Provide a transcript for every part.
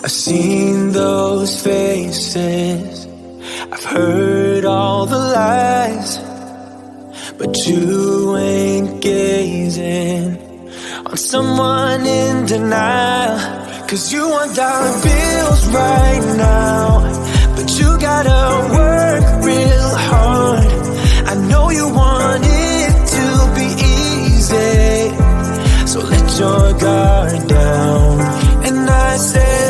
I've seen those faces, I've heard all the lies, but you ain't gazing on someone in denial. Cause you want dollar bills right now, but you gotta work real hard. I know you want it to be easy, so let your guard down. And I said,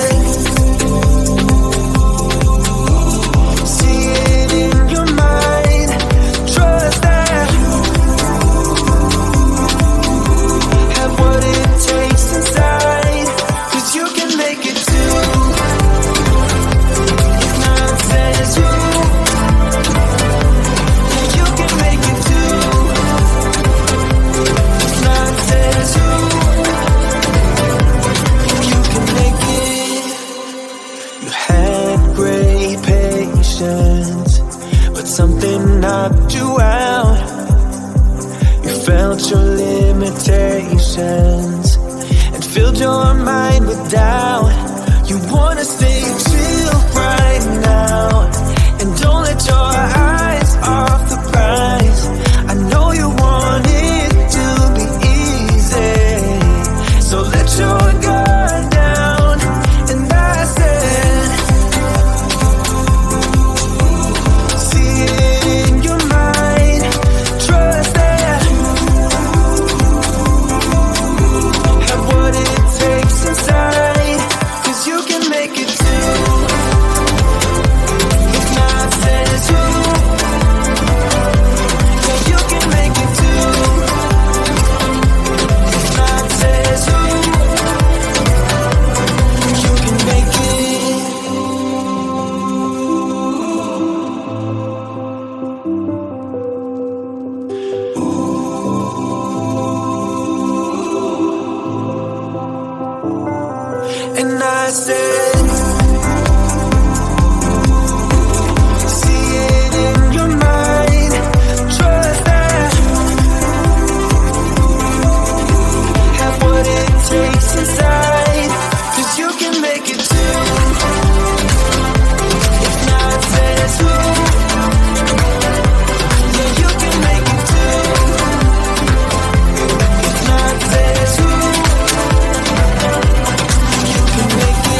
something knocked you out. You felt your limitations and filled your mind with doubt. You wanna stay chill right now and don't let your eyes off the prize. I know you want it to be easy, so let your guard down. And I said, and I said, see it in your mind, trust that, have what it takes inside, cause you can make it too. If not, says who? Yeah, you can make it too. If not, says who? You can make it.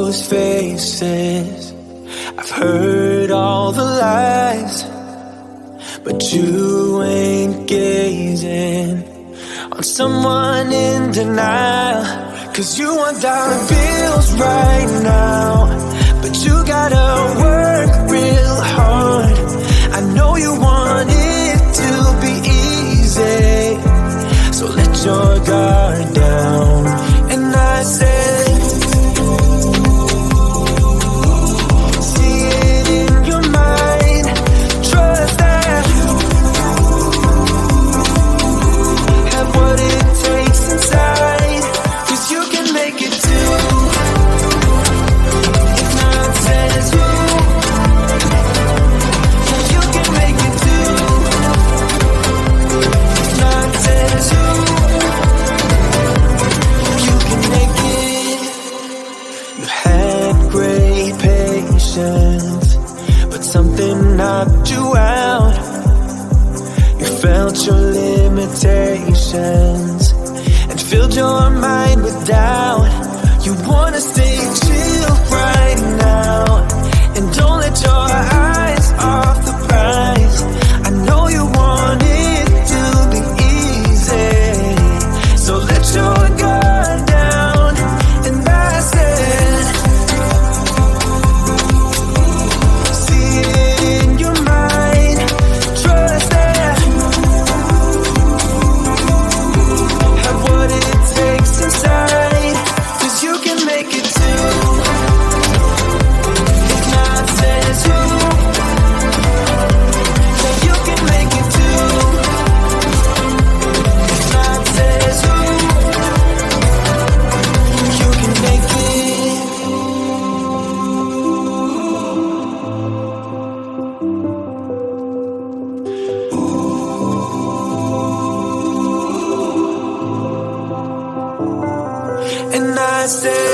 those faces. I've heard all the lies, but you ain't gazing on someone in denial. 'Cause you want dollar bills right now, but you gotta work real hard. I know you want it to be easy, so let your guard down. And I said, see it in your mind, trust that, have what it takes inside, 'cause you can make it too. If not says you, you can make it too. If not says you, you can make it. You had great patience, but something knocked you out. You felt your limitations and filled your mind with doubt. You wanna stay chill right now, and don't let your eyes off the prize. I know you want it to be easy, so let your guard down. And I said, see it in your mind, trust that, have what it takes inside, 'cause you can make it too. If not says you, then you can make it too. If not says you, you can make it. And I said,